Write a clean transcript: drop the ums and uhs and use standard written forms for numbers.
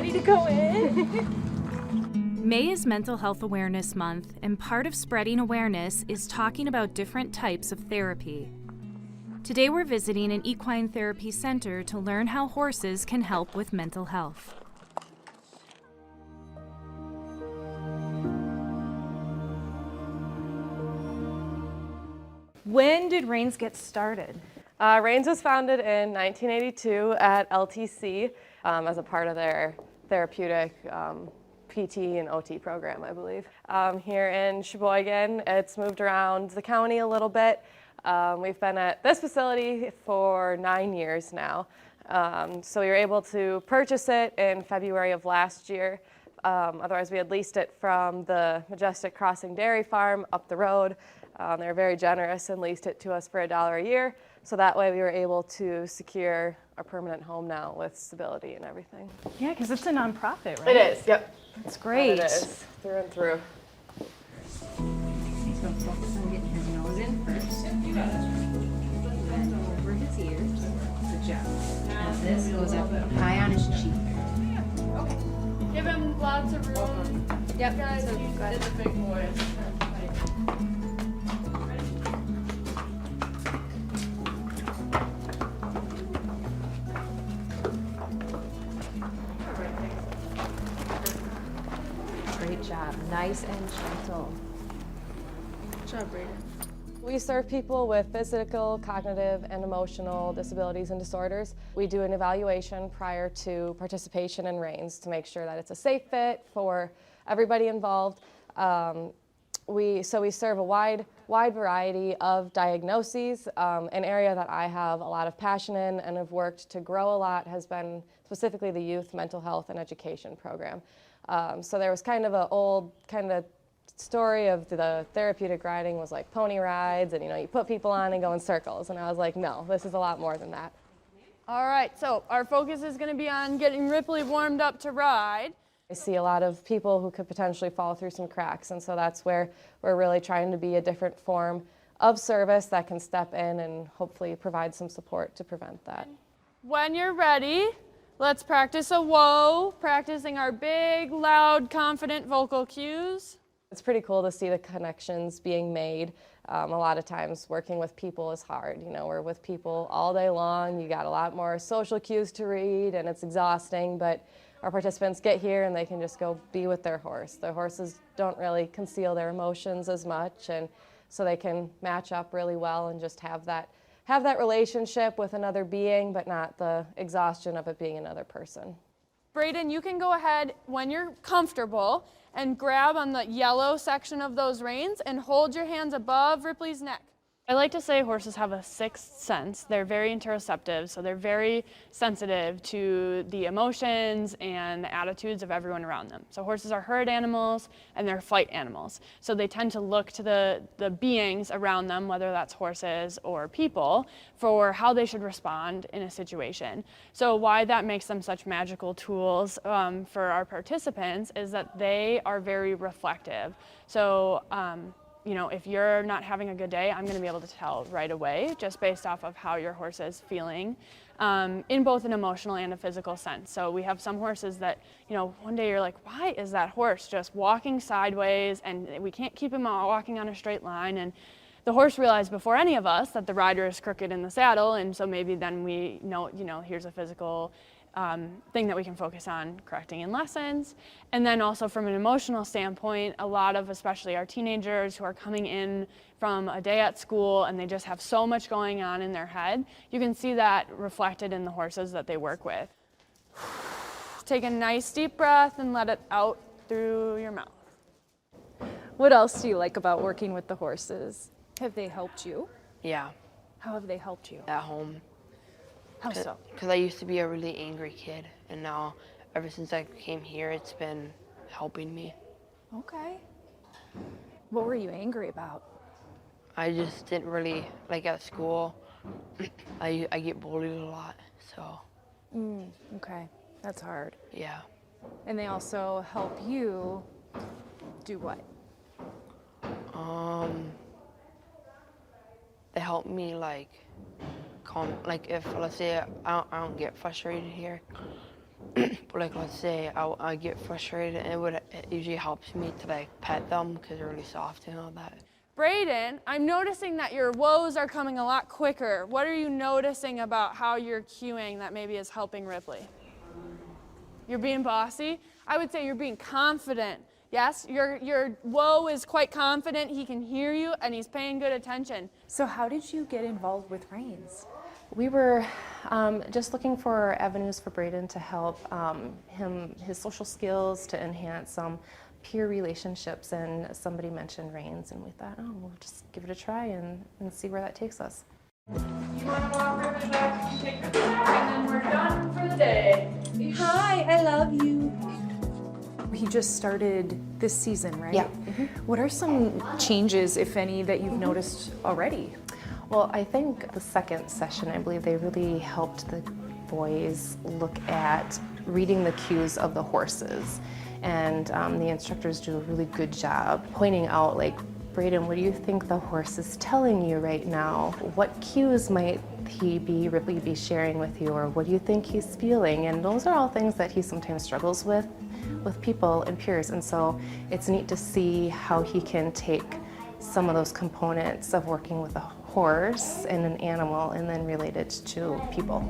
ready to go in? May is Mental Health Awareness Month, and part of spreading awareness is talking about different types of therapy. Today we're visiting an equine therapy center to learn how horses can help with mental health. When did Reins get started? Reins was founded in 1982 at LTC as a part of their therapeutic PT and OT program, I believe. Here in Sheboygan, it's moved around the county a little bit. We've been at this facility for 9 years now. So we were able to purchase it in February of last year. Otherwise, we had leased it from the Majestic Crossing Dairy Farm up the road. They were very generous and leased it to us for $1 a year. So that way we were able to secure a permanent home now with stability and everything. Yeah, because it's a nonprofit, right? It is, yep. That's great. It is, through and through. He's going to focus on getting his nose in first. Yep, you got it. And over his ears. Good job. Now this goes up high on his cheek. Yeah, okay. Give him lots of room. Yep. Guys, So he's go ahead. a big boy. Great job. Nice and gentle. Good job, Brayden. We serve people with physical, cognitive, and emotional disabilities and disorders. We do an evaluation prior to participation in Reins to make sure that it's a safe fit for everybody involved. We serve a wide variety of diagnoses. An area that I have a lot of passion in and have worked to grow a lot has been specifically the youth mental health and education program. So there was kind of an old kind of story of the therapeutic riding was like pony rides and you put people on and go in circles, and I was like, no, this is a lot more than that. All right, so our focus is going to be on getting Ripley warmed up to ride. I see a lot of people who could potentially fall through some cracks, and so that's where we're really trying to be a different form of service that can step in and hopefully provide some support to prevent that. When you're ready, let's practice a whoa, practicing our big, loud, confident vocal cues. It's pretty cool to see the connections being made. A lot of times working with people is hard. We're with people all day long. You got a lot more social cues to read and it's exhausting, but our participants get here and they can just go be with their horse. The horses don't really conceal their emotions as much, and so they can match up really well and just have that relationship with another being, but not the exhaustion of it being another person. Brayden, you can go ahead when you're comfortable and grab on the yellow section of those reins and hold your hands above Ripley's neck. I like to say horses have a sixth sense. They're very interoceptive, so they're very sensitive to the emotions and the attitudes of everyone around them. So horses are herd animals and they're flight animals. So they tend to look to the beings around them, whether that's horses or people, for how they should respond in a situation. So why that makes them such magical tools for our participants is that they are very reflective. So if you're not having a good day, I'm going to be able to tell right away just based off of how your horse is feeling in both an emotional and a physical sense. So we have some horses that, one day you're like, why is that horse just walking sideways and we can't keep him walking on a straight line? And the horse realized before any of us that the rider is crooked in the saddle, and so maybe then we know, here's a physical thing that we can focus on correcting in lessons. And then also from an emotional standpoint, a lot of, especially our teenagers who are coming in from a day at school and they just have so much going on in their head, you can see that reflected in the horses that they work with. Take a nice deep breath and let it out through your mouth. What else do you like about working with the horses? Have they helped you? Yeah, How have they helped you? at home. How so? Because I used to be a really angry kid, and now, ever since I came here, it's been helping me. Okay. What were you angry about? I just didn't really, at school, I get bullied a lot, so, Okay, that's hard. yeah. And they also help you do what? They help me, calm, if, let's say, I don't get frustrated here, but like let's say I get frustrated, and it usually helps me to like pet them because they're really soft and all that. Braden, I'm noticing that your whoas are coming a lot quicker. What are you noticing about how you're cueing that maybe is helping Ripley? You're being bossy? I would say you're being confident. Yes, your whoa is quite confident, he can hear you, and he's paying good attention. So how did you get involved with reins? We were just looking for avenues for Braden to help his social skills, to enhance peer relationships, and somebody mentioned reins, and we thought, oh, we'll just give it a try and see where that takes us. You want to walk Ripley back, you take Ripley back, and then we're done for the day. Hi, I love you. He just started this season, right? Yeah. What are some changes, if any, that you've noticed already? Well, I think the second session, I believe they really helped the boys look at reading the cues of the horses. And the instructors do a really good job pointing out, like, Braden, what do you think the horse is telling you right now? What cues might Ripley be sharing with you, or what do you think he's feeling? And those are all things that he sometimes struggles with people and peers. And so it's neat to see how he can take some of those components of working with a horse and an animal and then relate it to people.